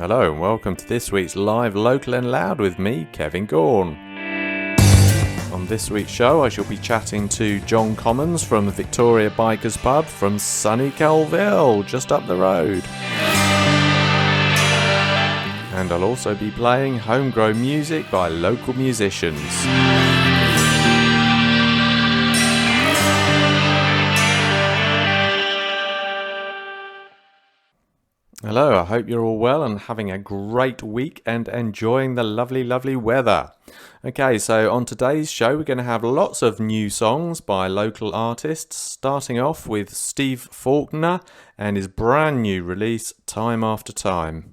Hello and welcome to this week's Live Local and Loud with me, Kevin Gorn. On this week's show I shall be chatting to John Commons from the Victoria Bikers Pub from sunny Coalville, just up the road. And I'll also be playing homegrown music by local musicians. Hello, I hope you're all well and having a great week and enjoying the lovely, lovely weather. Okay, so on today's show we're going to have lots of new songs by local artists, starting off with Steve Faulkner and his brand new release, Time After Time.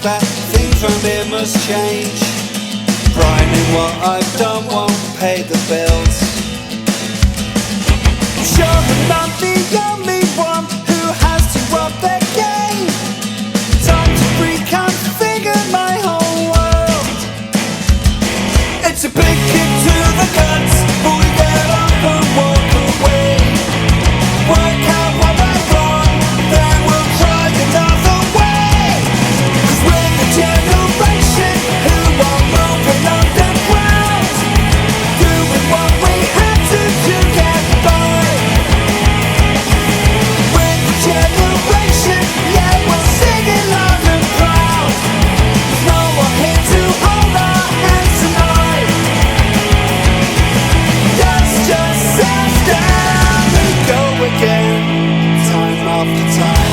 That things from here must change. Grinding what I've done won't pay the bills. Sure, I'm not the only one who has to up their game. Time to reconfigure my whole world. It's a big kick to the guts, but we get up and walk away. Work out what went wrong, then we'll try another way. Generation who are moving underground, doing what we had to get by. We're the generation, yeah, we're singing loud and proud. There's no one here to hold our hands tonight. Dust yourself down and go again, time after time.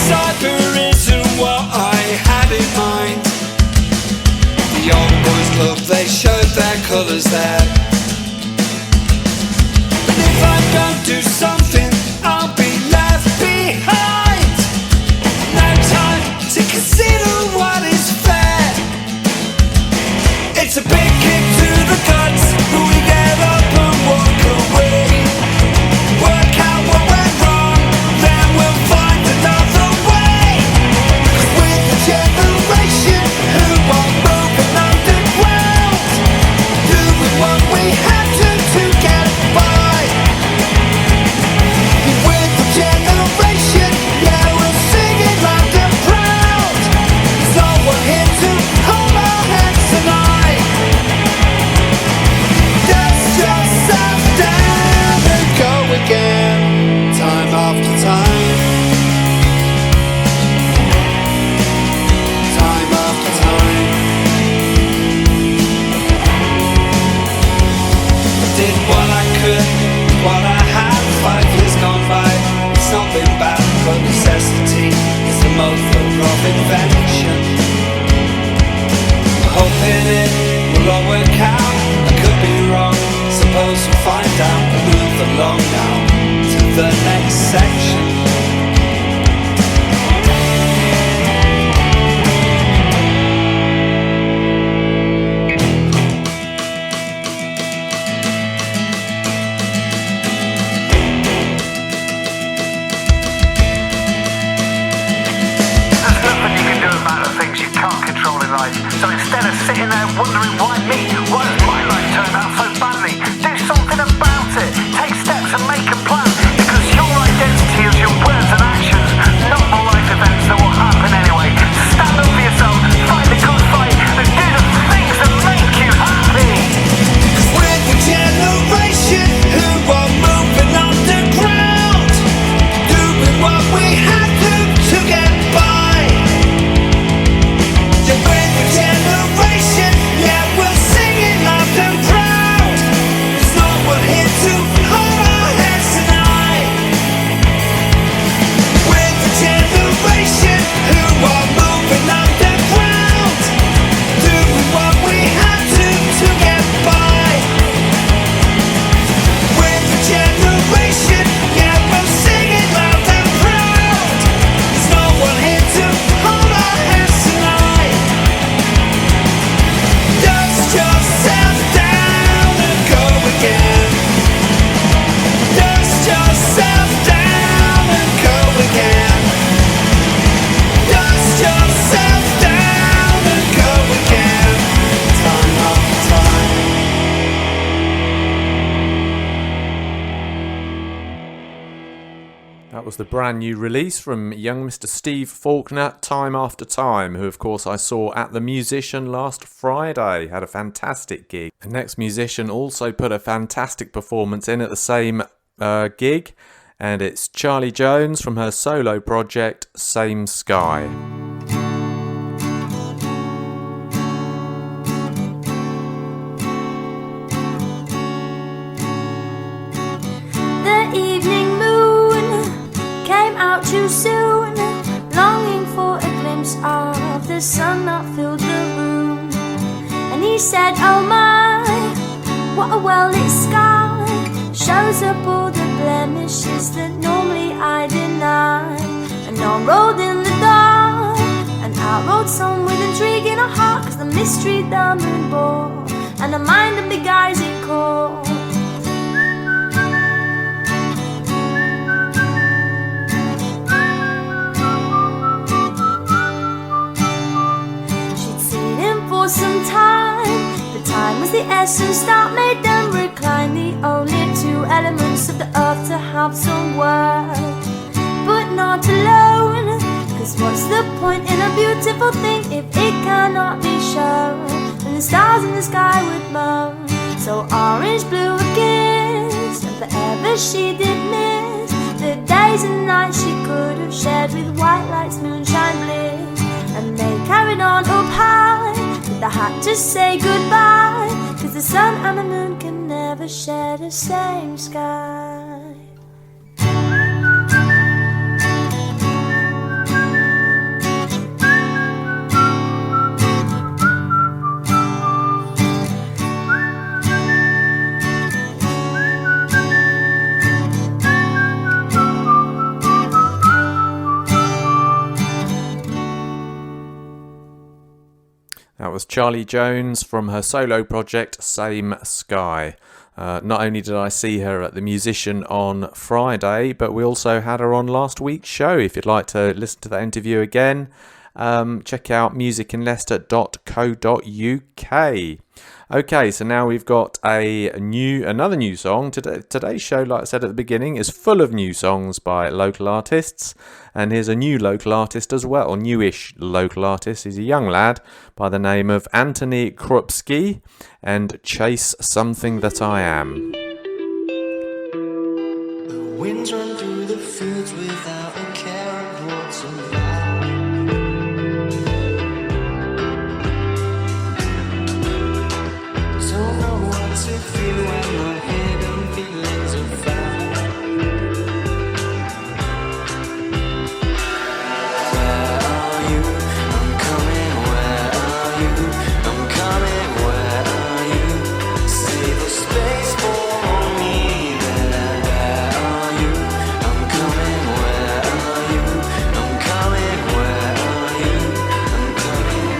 Cyber isn't what I had in mind. The old boys club, they showed their colours there. But if I don't do something, I'll be left behind. No time to consider what is fair. It's a big kick to the guts, but we get up and walk away. Work out what went wrong, then we'll find another way. 'Cause we're the generation who are moving underground, doing what we had to get by. We're the generation, yeah, we're singing loud and proud. So we're here to hold our hands tonight. Dust yourself down and go again, time after time. Time after time. Did what I could, what I had. 5 years gone by. It's not been bad, but necessity is the mother of invention. Hoping it will all work out. I could be wrong, suppose we'll find out. Move along now to the next section. So instead of sitting there wondering why me, why has my life turned out so badly, do something about it, take steps and make a plan, because your identity is your words and actions, not the life events that will happen anyway. So stand up for yourself, fight the good fight, and do the things that make you happy. 'Cause we're the generation who are moving underground, doing what we had to get by. Yeah, we're the generation, yeah, we're singing loud and proud. That was the brand new release from young Mr. Steve Faulkner, Time After Time, who of course I saw at The Musician last Friday. Had a fantastic gig. The next musician also put a fantastic performance in at the same gig, and it's Charlie Jones from her solo project, Same Sky. The evening moon came out too soon, longing for a glimpse of the sun that filled the room. And he said, oh my, what a well-lit sky, shows up all the blemishes that normally I deny. And on rolled in the dark, and out rode some with intrigue in her heart, 'cause the mystery the moon bore, and the mind of the guys it caught. For some time, but time was the essence that made them recline, the only two elements of the earth to have some worth, but not alone. 'Cause what's the point in a beautiful thing if it cannot be shown? And the stars in the sky would moan, so orange blue a kiss, and forever she did miss the days and nights she could have shared with white lights, moonshine bliss. And they carried on up high, I had to say goodbye, 'cause the sun and the moon can never share the same sky. That was Charlie Jones from her solo project, Same Sky. Not only did I see her at The Musician on Friday, but we also had her on last week's show. If you'd like to listen to that interview again, check out musicinleicester.co.uk. Okay, so now we've got another new song. Today's show, like I said at the beginning, is full of new songs by local artists. And here's a new local artist as well, newish local artist. He's a young lad by the name of Anthony Krupski, and Chase Something That I Am. The winds run through the fields without a care of what's about. Don't know what to feel when my hidden feelings are found. Where are you? I'm coming. Where are you? I'm coming. Where are you? Save a space for me there. Where are you? I'm coming. Where are you? I'm coming. Where are you? I'm coming.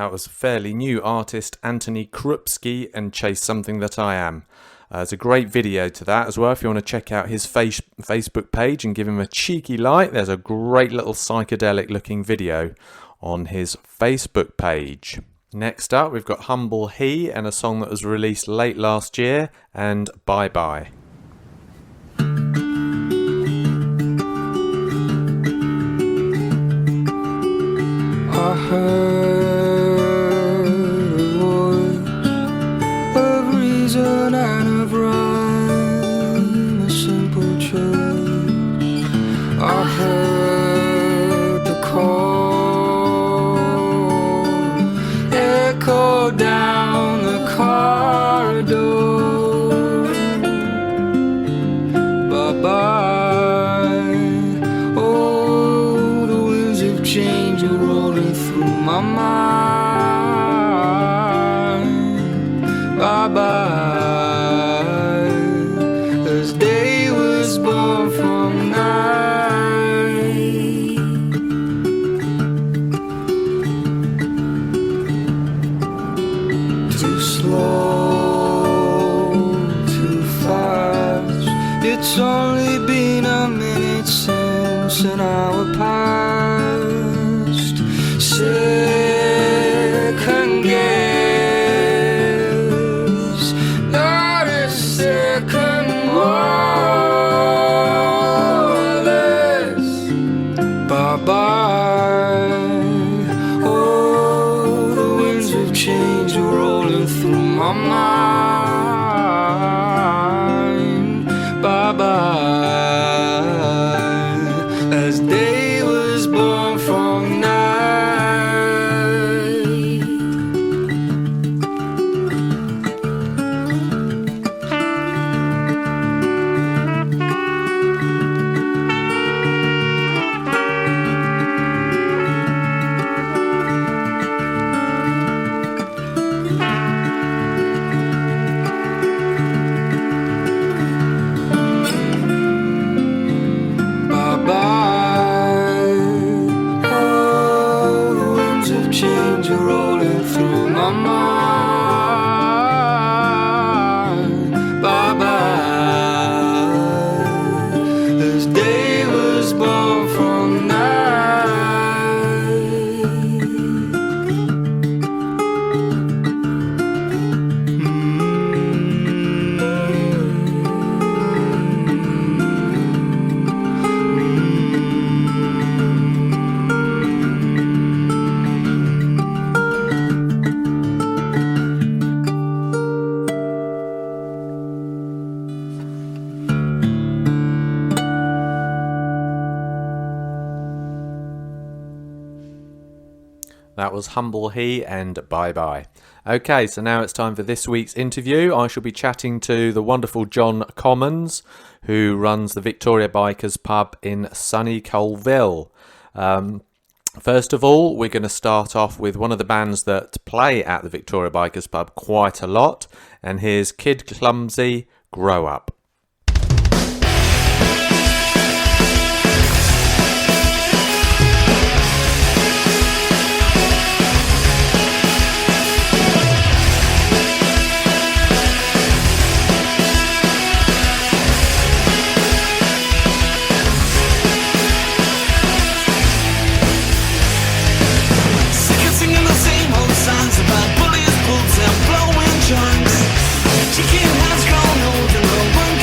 that was fairly new artist Anthony Krupski and Chase Something That I Am. There's a great video to that as well. If you want to check out his Facebook page and give him a cheeky like, there's a great little psychedelic looking video on his Facebook page. Next up, we've got Humble He and a song that was released late last year, and Bye Bye. I heard a voice of reason and of rhyme, a simple choice. I heard the call echo down the corridor. Bye-bye. Oh, the winds of change are rolling through my mind. Bye-bye. This day was born from night. Too slow, too fast. It's only been a minute since an hour passed. Second guess, not a second more less. Bye-bye. Oh, the winds of change are rolling through my mind. Bye-bye. As day was born from night. Bye-bye. Oh, the winds of change are rolling through my mind. Bye-bye. This day was born from That was Humble He and Bye Bye. Okay, so now it's time for this week's interview. I shall be chatting to the wonderful John Commons, who runs the Victoria Bikers pub in sunny Coalville. First of all, we're going to start off with one of the bands that play at the Victoria Bikers pub quite a lot, and here's Kid Clumsy, Grow Up. Sick of singing the same old songs about bullies, boots, and blowing joints. Chicken has grown old and no one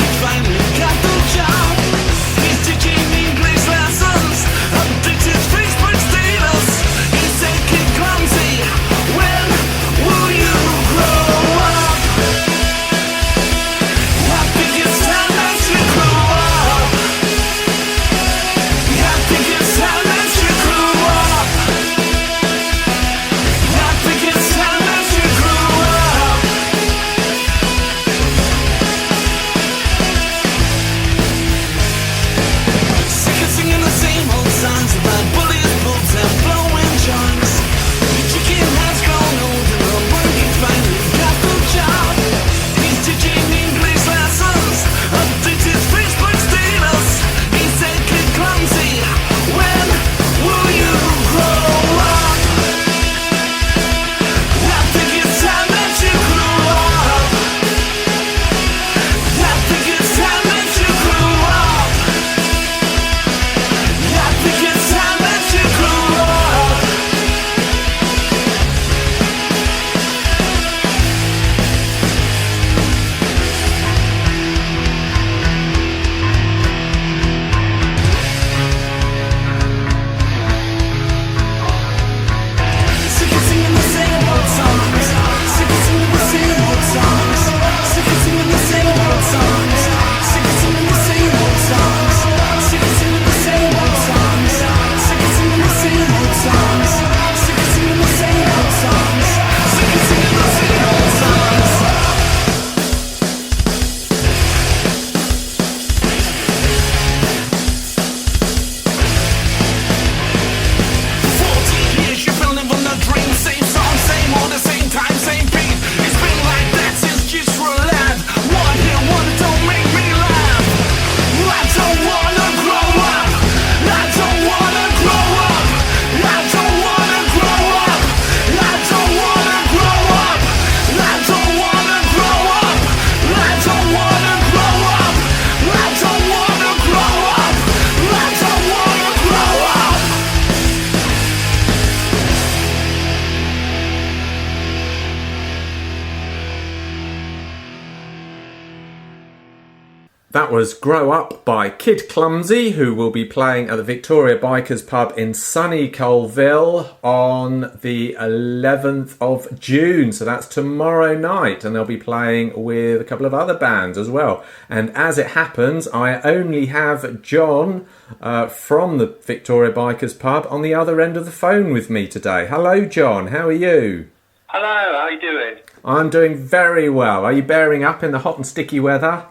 That was Grow Up by Kid Clumsy, who will be playing at the Victoria Bikers Pub in sunny Coalville on the 11th of June. So that's tomorrow night, and they'll be playing with a couple of other bands as well. And as it happens, I only have John from the Victoria Bikers Pub on the other end of the phone with me today. Hello, John. How are you? Hello, how are you doing? I'm doing very well. Are you bearing up in the hot and sticky weather?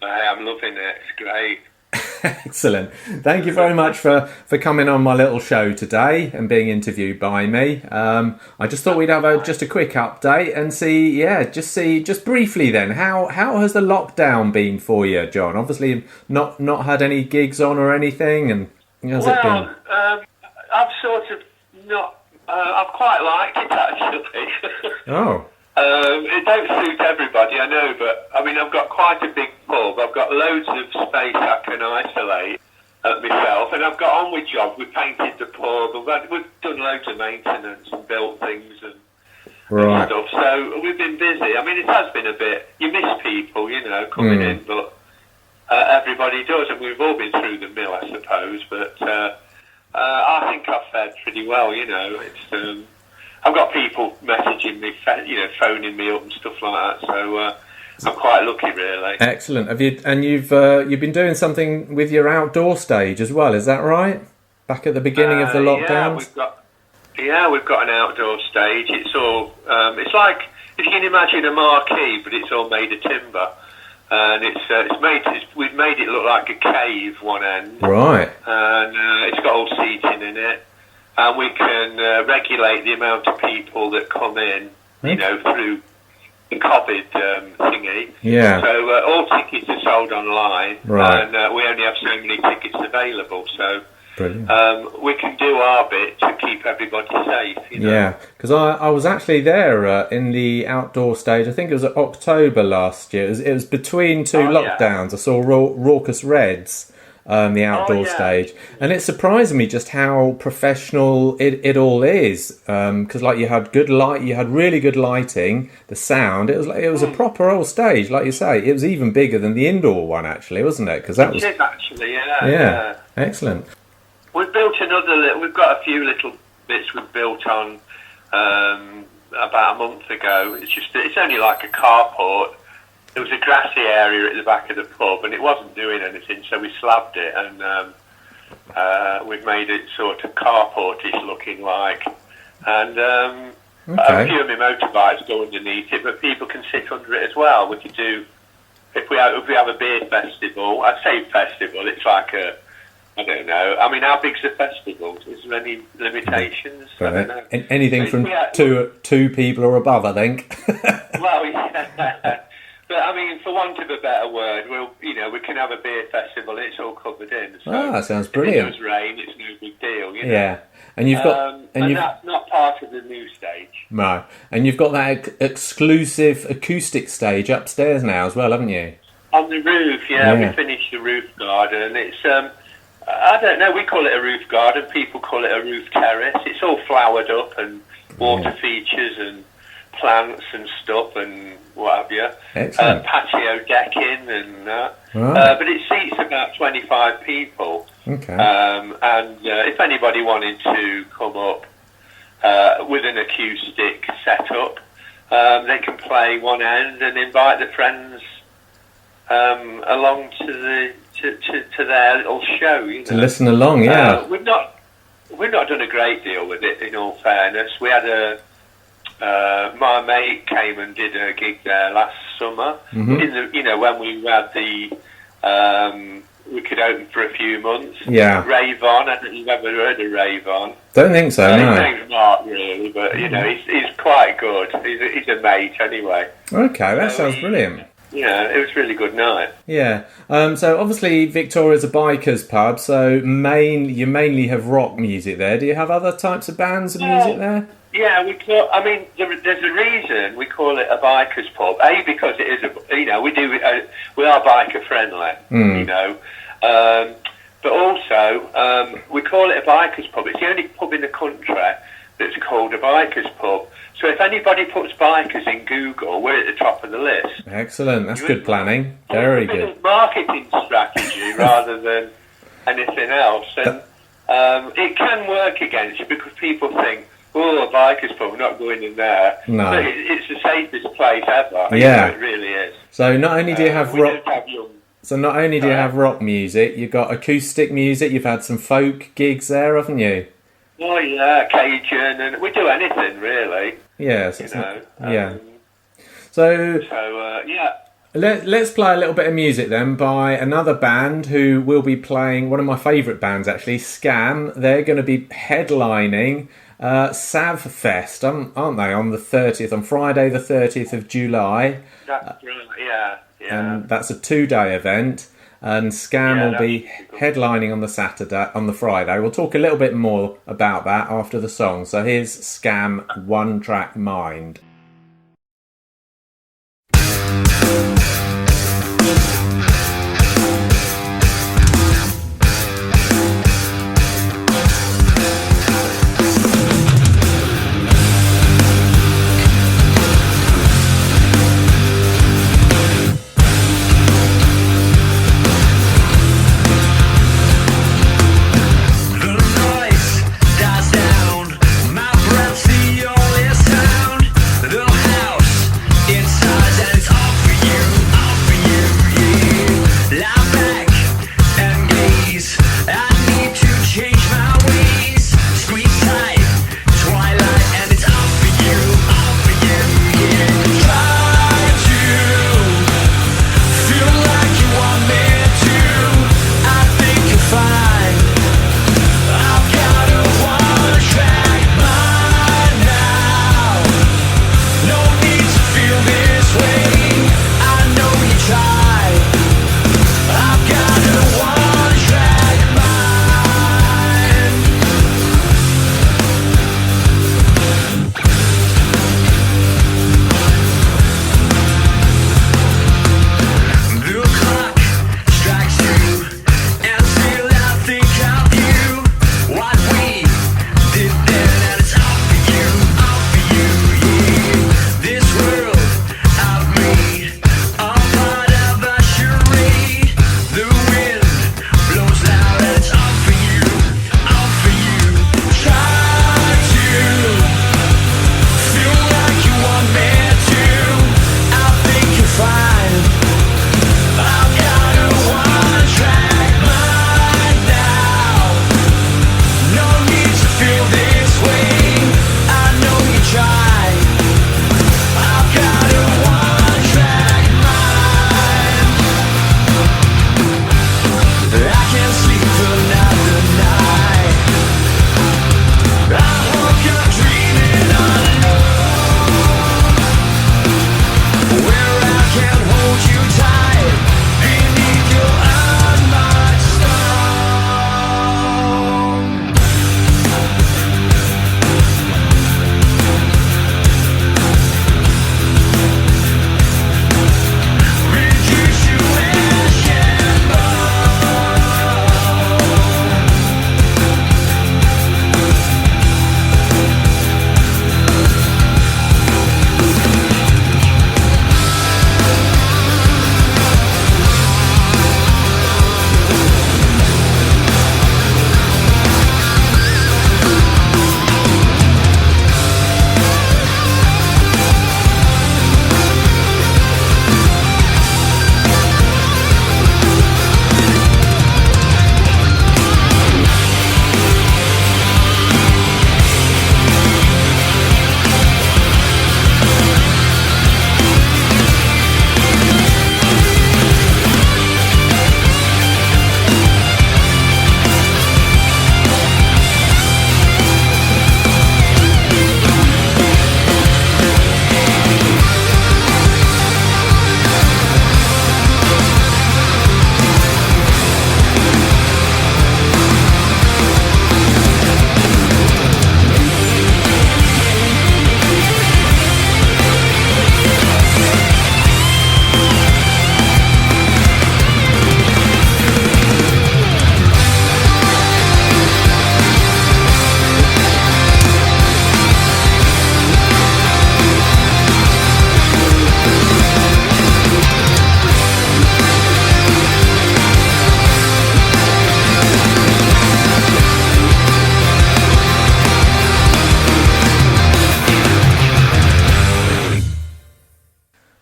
I'm loving it. It's great. Excellent. Thank you very much for coming on my little show today and being interviewed by me. I just thought we'd have just a quick update and just briefly then, how has the lockdown been for you, John? Obviously you've not had any gigs on or anything, and how's it been? I've sort of not. I've quite liked it actually. Oh. It don't suit everybody, I know, but I mean, I've got quite a big pub. I've got loads of space I can isolate myself, and I've got on with jobs. We've painted the pub. We've done loads of maintenance and built things and stuff. So we've been busy. I mean, it has been a bit. You miss people, coming in, but everybody does, and we've all been through the mill, I suppose. But I think I've fared pretty well. It's. I've got people messaging me, phoning me up and stuff like that. So I'm quite lucky, really. Excellent. You've been doing something with your outdoor stage as well? Is that right? Back at the beginning of the lockdown. We've got an outdoor stage. It's all. It's like if you can imagine a marquee, but it's all made of timber, and we've made it look like a cave one end. Right. And it's got all seating in it. And we can regulate the amount of people that come in, through the COVID thingy. Yeah. So all tickets are sold online, right. And we only have so many tickets available. So brilliant. We can do our bit to keep everybody safe. Yeah, because I was actually there in the outdoor stage. I think it was October last year. It was between two lockdowns. Yeah. I saw Raucous Reds. The outdoor stage, and it surprised me just how professional it all is. Because like you had good light, you had really good lighting, the sound. It was a proper old stage, like you say. It was even bigger than the indoor one, actually, wasn't it? Because that was actually, yeah, excellent. We've built we've got a few little bits we've built on about a month ago. It's only like a carport. There was a grassy area at the back of the pub, and it wasn't doing anything, so we slabbed it, and we've made it sort of carportish looking like. And a few of my motorbikes go underneath it, but people can sit under it as well. We could do if we have a beer festival. I say festival, it's like I don't know. I mean, how big's the festival? Is there any limitations? I don't know. Anything from two people or above, I think. Well, yeah. But I mean, for want of a better word, we can have a beer festival. It's all covered in. So that sounds brilliant. If it does rain, it's no big deal. Yeah, and you've got and that's not part of the new stage. No, and you've got that exclusive acoustic stage upstairs now as well, haven't you? On the roof, we finished the roof garden. It's I don't know. We call it a roof garden. People call it a roof terrace. It's all flowered up and water features and plants and stuff and what have you. Excellent. Patio decking and that. Right. But it seats about 25 people. Okay. And if anybody wanted to come up with an acoustic setup, they can play one end and invite the friends along to their little show. To listen along, yeah. We've not done a great deal with it, in all fairness. We had my mate came and did a gig there last summer. Mm-hmm. When we had we could open for a few months. Yeah. Rave On. I don't know if you've ever heard of Rave On. Don't think so. No. His name's Mark, really, but he's quite good. He's a mate anyway. Okay, that sounds brilliant. Yeah, it was a really good night. Yeah. So obviously Victoria's a bikers pub, so you mainly have rock music there. Do you have other types of bands and music there? Yeah, there's a reason we call it a bikers pub. Because it is we are biker friendly, but also we call it a bikers pub. It's the only pub in the country that's called a bikers pub. So if anybody puts bikers in Google, we're at the top of the list. Excellent. That's good planning. Very It's a bit good. of marketing strategy rather than anything else. And it can work against you because people think, oh, a biker's pub, we're not going in there. No. But it's the safest place ever. Yeah. It really is. So not only do you have we rock, don't have young. so not only do you have rock music, you've got acoustic music. You've had some folk gigs there, haven't you? Oh yeah, Cajun, and we do anything really. Yes. You know. Yeah. So Yeah. let's play a little bit of music then by another band who will be playing, one of my favourite bands actually, Scam. They're going to be headlining Sav Fest, aren't they, on the 30th, on Friday the 30th of July. That's right. Yeah. Yeah. And that's a 2-day event. And Scam Yeah, will be headlining on the Friday. We'll talk a little bit more about that after the song. So here's Scam, One Track Mind. The noise dies down. My breath's the only sound. The house inside, and it's all for you, yeah. Lie back and gaze. I need to change my ways. Squeeze tight, twilight, and it's all for you, yeah. Try to feel like you want me to. I think you'll find I've got a one-track mind now. No need to feel this way. I know you tried. I've got a one-track mind. The clock strikes 2, and still I think of you. What we did then, and it's all for you, yeah. This world I've made, a part of a charade. The wind blows loud, and it's all for you, Try to feel like you want me to. I think you'll find I've got a one-track mind now. No need to feel this way. I know you tried. I've got a one-track mind. I can't sleep another night. I hope you're dreaming alone, where I can hold you tight beneath your unmarked stone. Reduce you ash and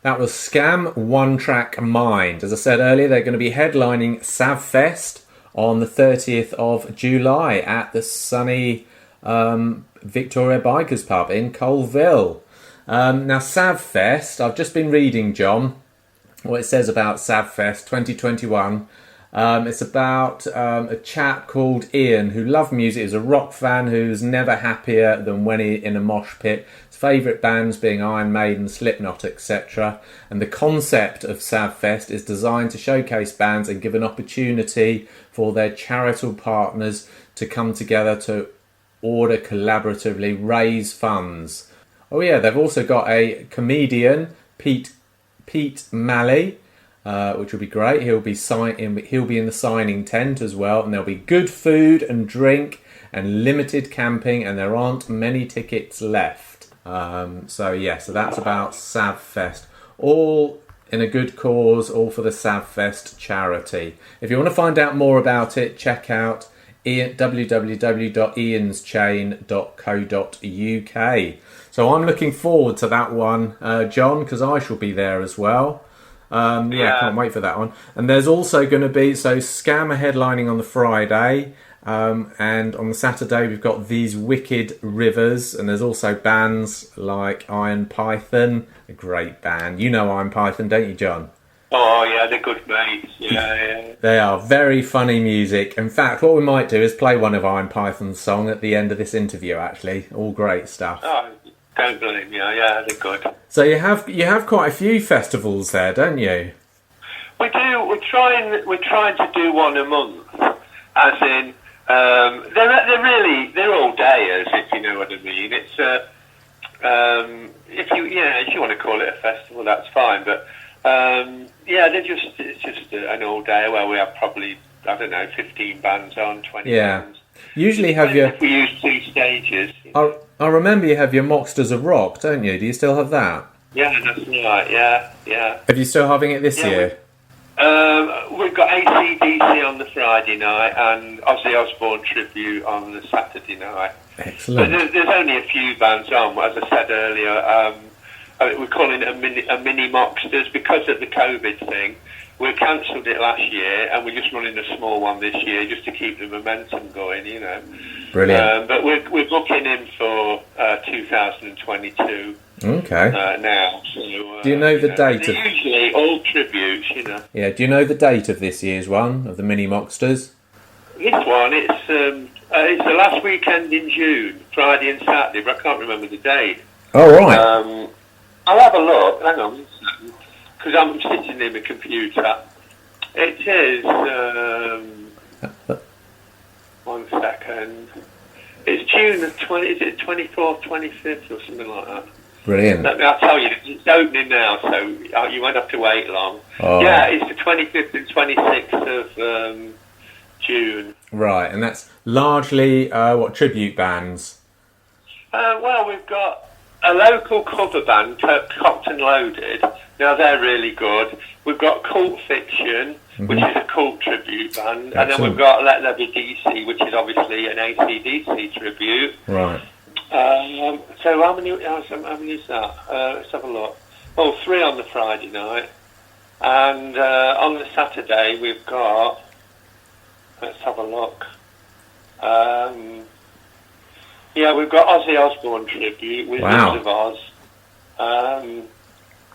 That was Scam One Track Mind. As I said earlier, they're going to be headlining Savfest on the 30th of July at the sunny Victoria Bikers Pub in Coalville. Now, Savfest, I've just been reading, John, what it says about Savfest 2021. It's about a chap called Ian who loved music. He's a rock fan who's never happier than when he's in a mosh pit. His favourite bands being Iron Maiden, Slipknot, etc. And the concept of Savfest is designed to showcase bands and give an opportunity for their charitable partners to come together to order collaboratively, raise funds. Oh yeah, they've also got a comedian, Pete Malley, which will be great. He'll be in the signing tent as well, and there'll be good food and drink and limited camping, and there aren't many tickets left. So that's about Savfest. All in a good cause, all for the Savfest charity. If you want to find out more about it, check out www.ianschain.co.uk. So I'm looking forward to that one, John, because I shall be there as well. Can't wait for that one. And there's also going to be, Scam are headlining on the Friday, and on the Saturday we've got These Wicked Rivers, and there's also bands like Iron Python, a great band. You know Iron Python, don't you, John? Oh yeah, they're good mates. Yeah. They are very funny music. In fact, what we might do is play one of Iron Python's song at the end of this interview, actually. All great stuff. Oh, don't blame you. Yeah, they're good. So you have quite a few festivals there, don't you? We do. We're trying to do one a month. As in, they're all dayers, if you know what I mean. It's if you want to call it a festival, that's fine. But it's just an all day where we have probably 15 bands on, 20 bands. Usually we use 2 stages. I remember you have your Mocksters of Rock, don't you? Do you still have that? Yeah, that's right. Yeah. Have you still having it this year? We've got AC/DC on the Friday night and Ozzy Osbourne tribute on the Saturday night. Excellent. But there's only a few bands on. As I said earlier, we're calling it a mini Mocksters because of the COVID thing. We cancelled it last year, and we're just running a small one this year just to keep the momentum going, you know. Brilliant. But we're booking in for 2022. Okay. Now. So, do you know the date of? Usually all tributes, you know. Yeah. Do you know the date of this year's one of the mini Mocksters? This one, it's the last weekend in June, Friday and Saturday, but I can't remember the date. Oh right. I'll have a look. Hang on, because I'm sitting near my computer. It is. 1 second. It's June the 20. Is it 24th, 25th, or something like that? Brilliant. I'll tell you, it's opening now, so you won't have to wait long. Oh. Yeah, it's the 25th and 26th of June. Right, and that's largely what tribute bands? Well, we've got a local cover band, Cocked and Loaded. Now they're really good. We've got Cult Fiction, which is a cult tribute band, and then we've got Let There Be DC, which is obviously an AC/DC tribute. Right. So how many is that? Let's have a look. Oh, 3 on the Friday night, and on the Saturday we've got. Let's have a look. We've got Ozzy Osbourne tribute with Wizards of Oz.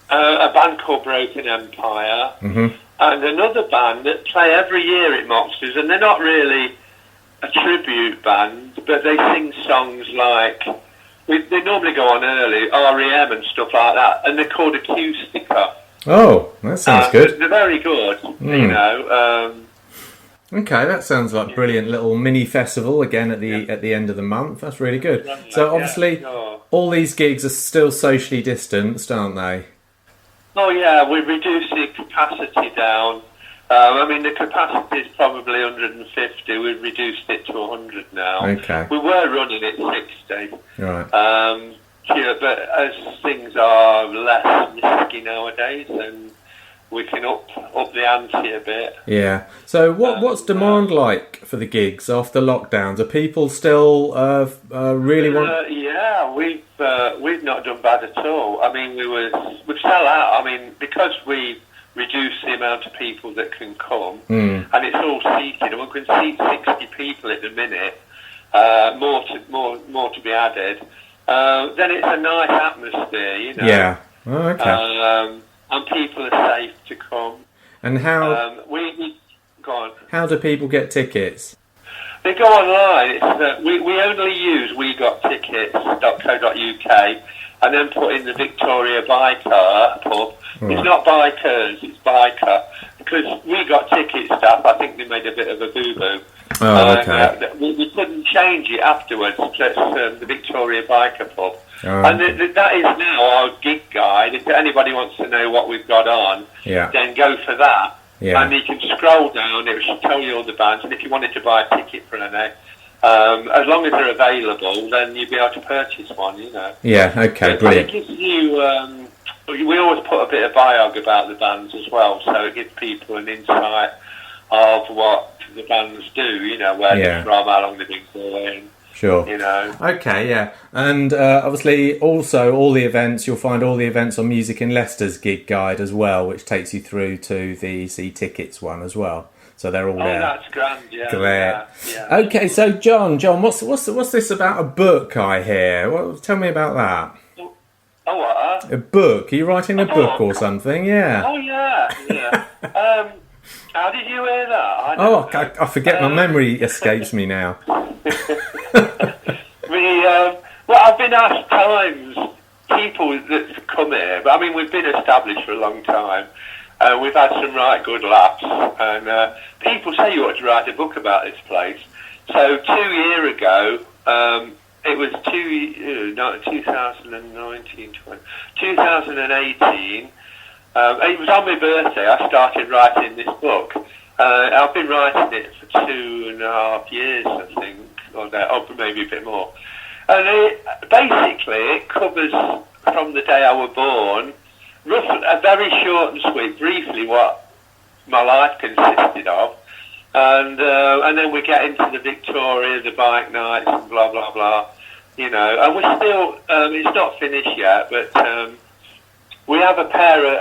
A band called Broken Empire, and another band that play every year at Mocksters, and they're not really a tribute band, but they sing songs like they normally go on early, REM and stuff like that, and they're called Acoustica. Oh, that sounds good. They're very good, you know. Okay, that sounds like a brilliant little mini festival again at the end of the month. That's really good. So obviously, all these gigs are still socially distanced, aren't they? Oh yeah, we're reducing capacity down. The capacity is probably 150. We've reduced it to 100 now. Okay. We were running at 60. Right. But as things are less risky nowadays, and we can up the ante a bit. Yeah. So what's demand like for the gigs after lockdowns? Are people still really want? Yeah, we've not done bad at all. I mean, we've sell out. I mean, because we reduce the amount of people that can come, and it's all seated, and we can seat 60 people at the minute. More to be added. Then it's a nice atmosphere, you know. Yeah. Oh, okay. And people are safe to come. And how we go on. how do people get tickets? They go online. It's, we only use wegottickets.co.uk and then put in the Victoria Biker pub. Right. It's not bikers, it's biker. Because we got ticket stuff, I think they made a bit of a boo-boo. Oh, okay. We couldn't change it afterwards. So it's the Victoria Biker pub. Oh, And that is now our gig guide. If anybody wants to know what we've got on, Yeah. then go for that. Yeah. And you can scroll down, it should tell you all the bands. And if you wanted to buy a ticket for an as long as they're available, then you'll be able to purchase one, you know. Yeah, okay, It brilliant. gives you, we always put a bit of biog about the bands as well, so it gives people an insight of what the bands do, you know, where they're from, how long they've been going, Sure. you know. Okay, yeah. And obviously also all the events, you'll find all the events on Music in Leicester's gig guide as well, which takes you through to the See Tickets one as well. So they're all there. Oh, that's grand, yeah. Great. Yeah. Okay, so John, what's this about a book I hear? Tell me about that. Oh, what? A book? Are you writing a book or something? Yeah. Oh, yeah. How did you hear that? I forget. My memory escapes me now. Well, I've been asked times, people that come here, but I mean, we've been established for a long time. We've had some right good laughs, and people say you ought to write a book about this place. So 2 years ago, it was 2019, 2018. It was on my birthday. I started writing this book. I've been writing it for 2.5 years, I think, or maybe a bit more. And it covers from the day I was born, very short and sweet, briefly what my life consisted of, and then we get into the Victoria, the bike nights, and blah blah blah, you know. And we're still, it's not finished yet, but we have a pair.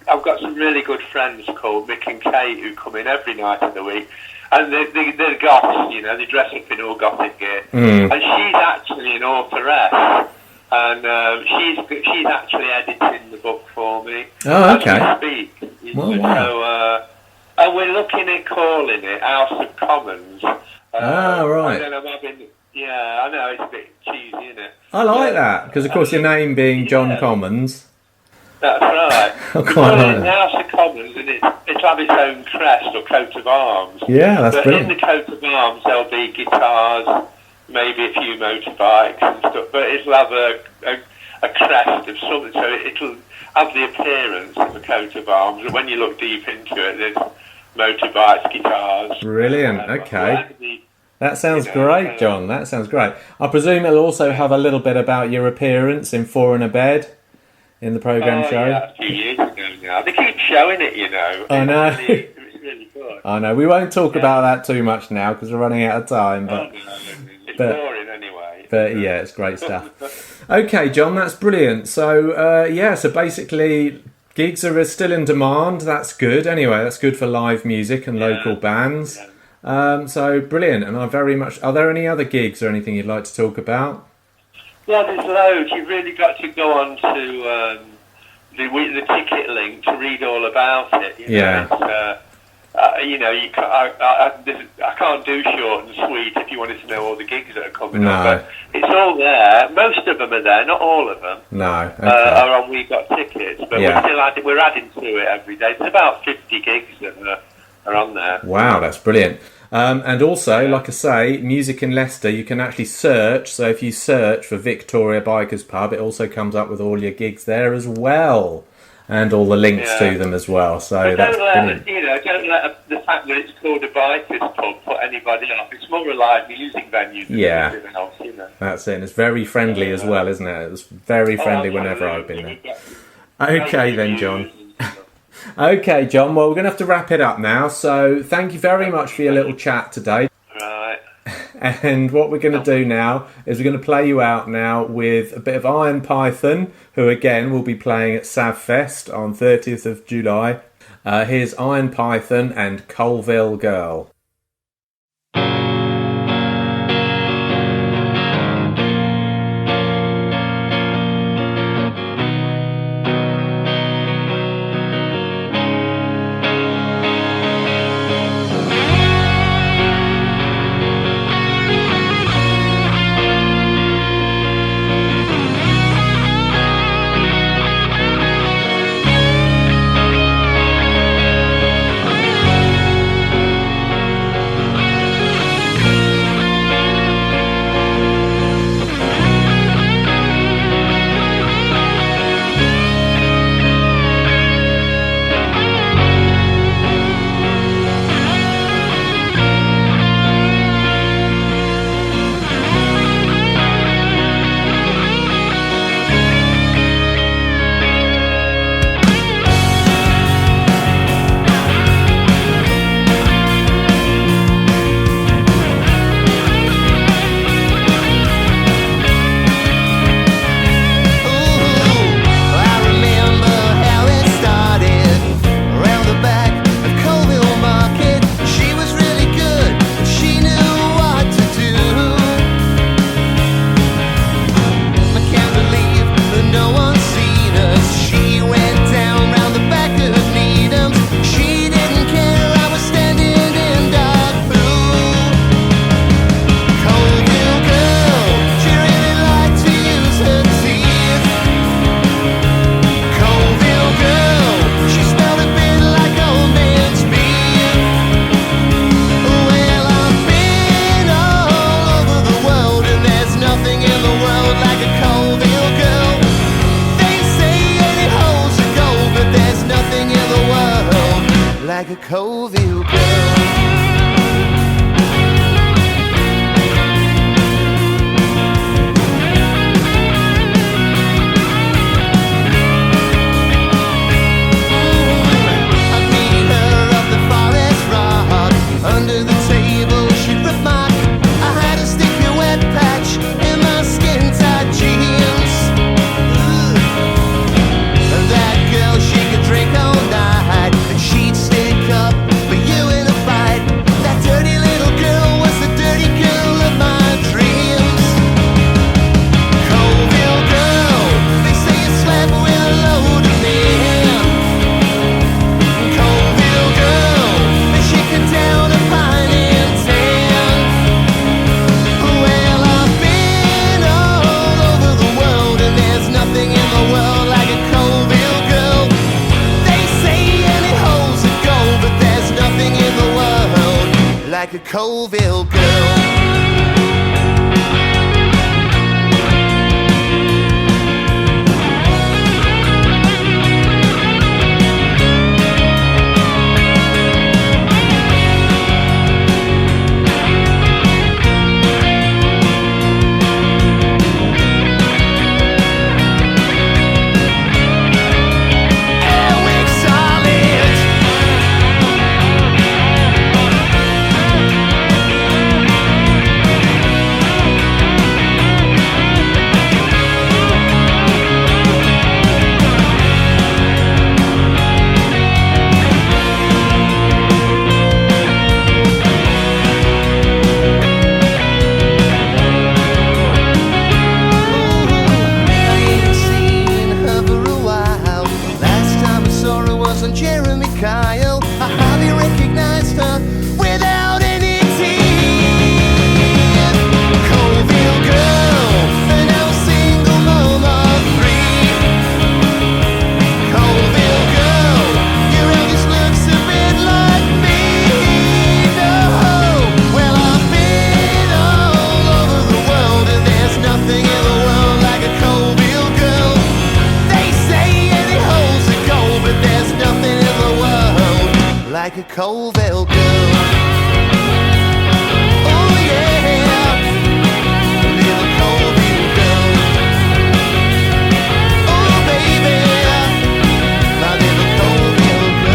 I've got some really good friends called Mick and Kate who come in every night of the week. And they're goths, you know, they dress up in all gothic gear. And she's actually an authoress. And she's actually editing the book for me. Oh, okay. As we speak. Wow. So, and we're looking at calling it House of Commons. Right. And then I'm having, yeah, I know, it's a bit cheesy, isn't it? I like that, because of course your name being John Commons. That's right. I We've quite got it like in the that. House of Commons, and it'll have its own crest or coat of arms. Yeah, that's But brilliant. in the coat of arms, there'll be guitars, maybe a few motorbikes and stuff, but it'll have a crest of something, so it'll have the appearance of a coat of arms, and when you look deep into it, there's motorbikes, guitars. Brilliant, okay. That sounds You know, great, John. That sounds great. I presume it'll also have a little bit about your appearance in Four in a Bed in the programme show. Yeah, a few years ago now. They keep showing it, you know. I know. It's really good. I know. We won't talk about that too much now because we're running out of time. But It's but- boring anyway. But yeah, it's great stuff. Okay, John, that's brilliant. So so basically, gigs are still in demand. That's good. Anyway, that's good for live music and local bands. So brilliant. And I very much. Are there any other gigs or anything you'd like to talk about? Yeah, there's loads. You've really got to go on to the ticket link to read all about it. You know, you know, I can't do short and sweet if you wanted to know all the gigs that are coming up. But it's all there. Most of them are there, not all of them. No. Okay. Are on We Got Tickets, but we're adding to it every day. It's about 50 gigs that are on there. Wow, that's brilliant. And also, like I say, Music in Leicester, you can actually search. So if you search for Victoria Bikers Pub, it also comes up with all your gigs there as well. And all the links to them as well. So But that's brilliant. don't let the fact that it's called a bikers pub put anybody off. It's more a live music venue than anything else, you know. That's it. And it's very friendly as well, isn't it? It's very friendly whenever I've been there. Okay then, John. Okay, John, well, we're going to have to wrap it up now. So thank you very much for your little chat today. Right. And what we're going to do now is we're going to play you out now with a bit of Iron Python, who again will be playing at Savfest on 30th of July. Here's Iron Python and Coalville Girl. Like a Coalville girl. Under the table, she ripped my. I had a sticky wet patch in my skin-tight jeans. That girl, she could drink all night, and she'd stick up for you in a fight. That dirty little girl was the dirty girl of my dreams. Coalville girl, they say you slept with a load of men. Coalville girl, and she could down a pine in 10. Well, I've been all over the world, and there's nothing in the world like a Coalville girl. They say any hole's a goal, but there's nothing in the world like a Coalville girl. like a Coalville girl. Oh yeah, little Coalville girl. Oh baby, my little Coalville girl.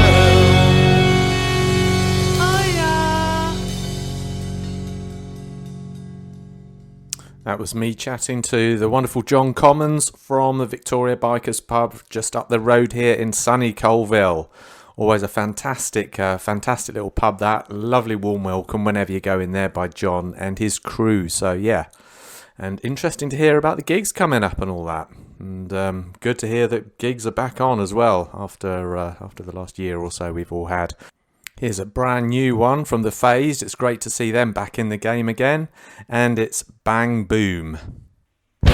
That was me chatting to the wonderful John Commons from the Victoria Bikers Pub just up the road here in sunny Coalville. Always a fantastic little pub that. Lovely warm welcome whenever you go in there by John and his crew. So yeah, and interesting to hear about the gigs coming up and all that. And good to hear that gigs are back on as well after the last year or so we've all had. Here's a brand new one from The Phased. It's great to see them back in the game again. And it's Bang Boom. I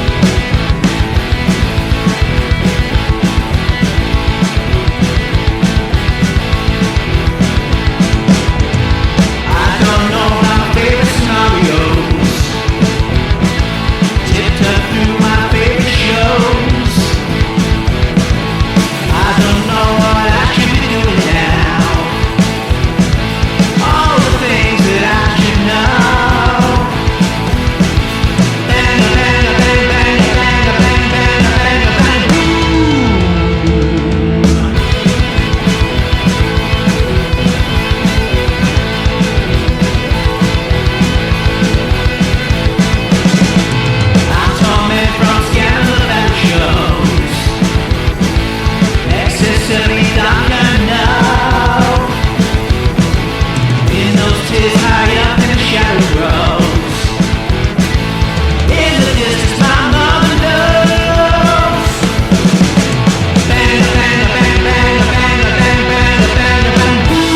don't know my favorite scenarios. Tiptoe through my favorite shows. I don't know what I should be doing now. All the things that I should know. Bang, bang, bang, bang, bang, bang, bang, bang, bang, boom. I'm tormented from scandal and shows. Accessory doctor, no. In those tears high up in the shadow grows. In the distance my mother knows. Bang, bang, bang, bang, bang, bang, bang, bang, bang, boom.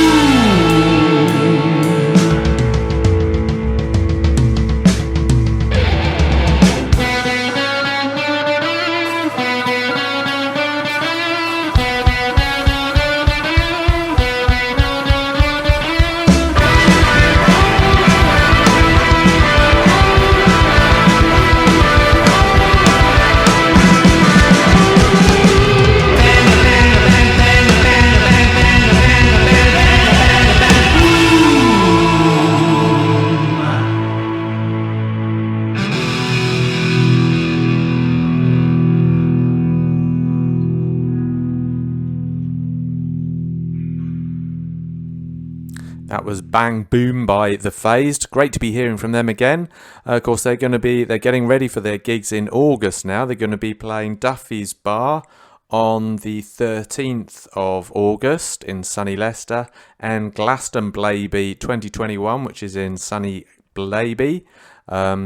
That was Bang Boom by The Phased. Great to be hearing from them again. Of course, they're getting ready for their gigs in August now. They're going to be playing Duffy's Bar on the 13th of August in sunny Leicester, and Glastonbury 2021, which is in sunny Blaby.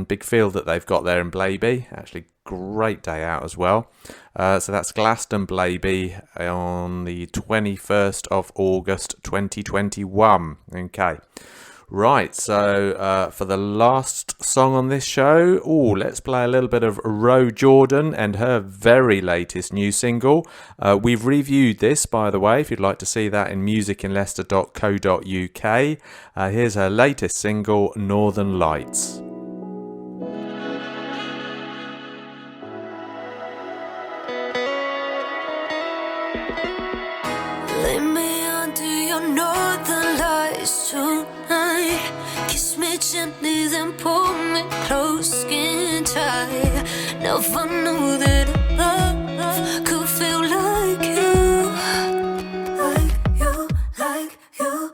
Big field that they've got there in Blaby. Actually, great day out as well. So that's Glastonbury on the 21st of August 2021. Okay. Right, so for the last song on this show, let's play a little bit of Ro Jordan and her very latest new single. We've reviewed this, by the way, if you'd like to see that in musicinleicester.co.uk. Here's her latest single, Northern Lights. Lay me under your northern lights tonight. Kiss me gently, then pull me close, skin tight. Never knew that love could feel like you, like you, like you.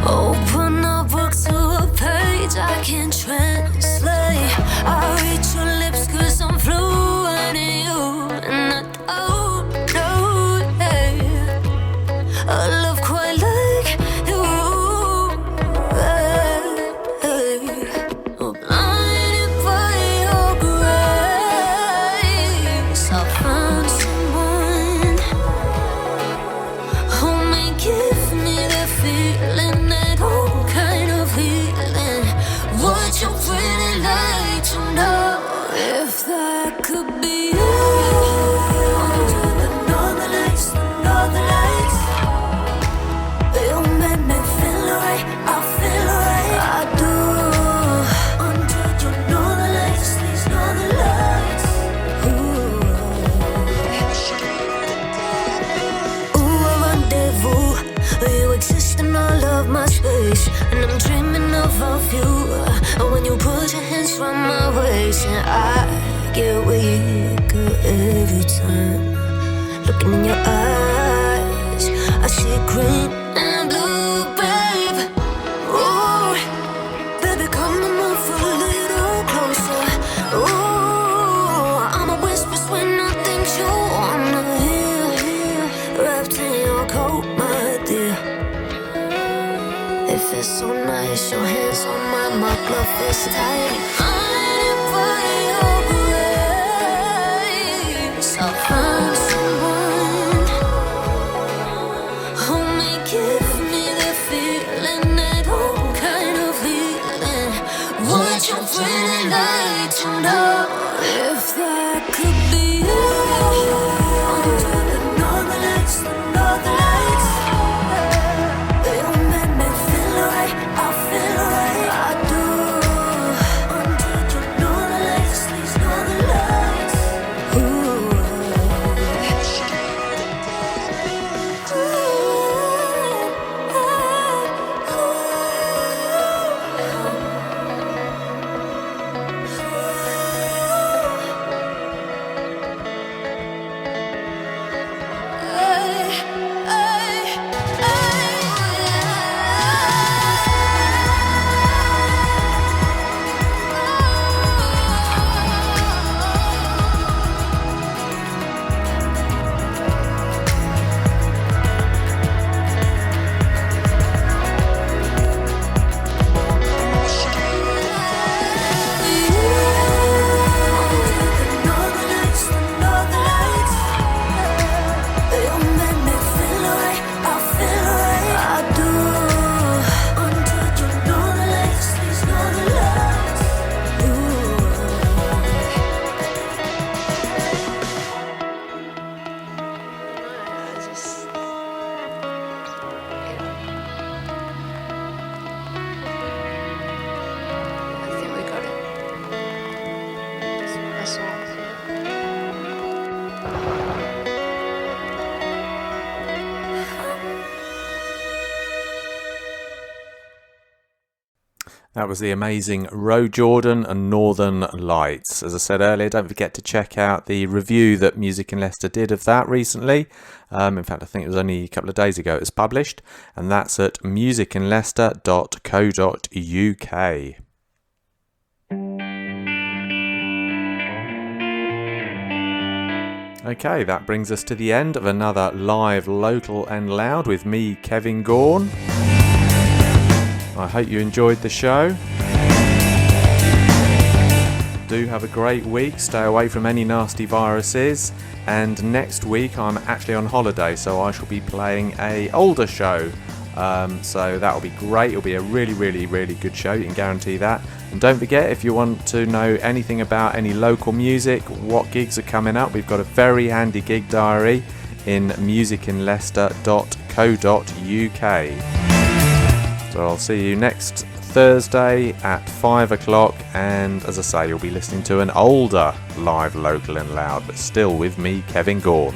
Open a book to a page I can translate. I read your lips 'cause I'm fluent in you, and I don't know, a love quite like you. Blinded by your grace, I found someone who may give me that feeling, that old kind of healing. Would you really like to know if that could be you? The northern lights, the northern lights. You make me feel right, I feel right, I do. Under your northern lights, these northern lights. Ooh, a rendezvous. You exist in all of my space, and I'm dreaming of you. When you put your hands around my waist, and I get weaker every time. Looking in your eyes, I see green and blue, babe. Ooh, baby, come and move a little closer. coat, my dear. It feels so nice, your hands on mine, my glove is tight. Anybody always, I'll find someone who may give me the feeling, that old kind of feeling. Would you really like to know if that could be you? Under the northern lights, the northern lights. You make me feel right, I feel right, I do. Under the northern lights, these northern lights. That was the amazing Ro Jordan and Northern Lights. As I said earlier, don't forget to check out the review that Music in Leicester did of that recently. In fact, I think it was only a couple of days ago it was published, and that's at musicinleicester.co.uk. Okay, that brings us to the end of another live Local and Loud with me, Kevin Gaughan. I hope you enjoyed the show. Do have a great week, stay away from any nasty viruses, and next week I'm actually on holiday, so I shall be playing a older show, so that'll be great. It'll be a really, really, really good show, you can guarantee that. And don't forget, if you want to know anything about any local music, what gigs are coming up, we've got a very handy gig diary in musicinleicester.co.uk. So I'll see you next Thursday at 5 o'clock, and as I say, you'll be listening to an older live Local and Loud, but still with me, Kevin Gaughan.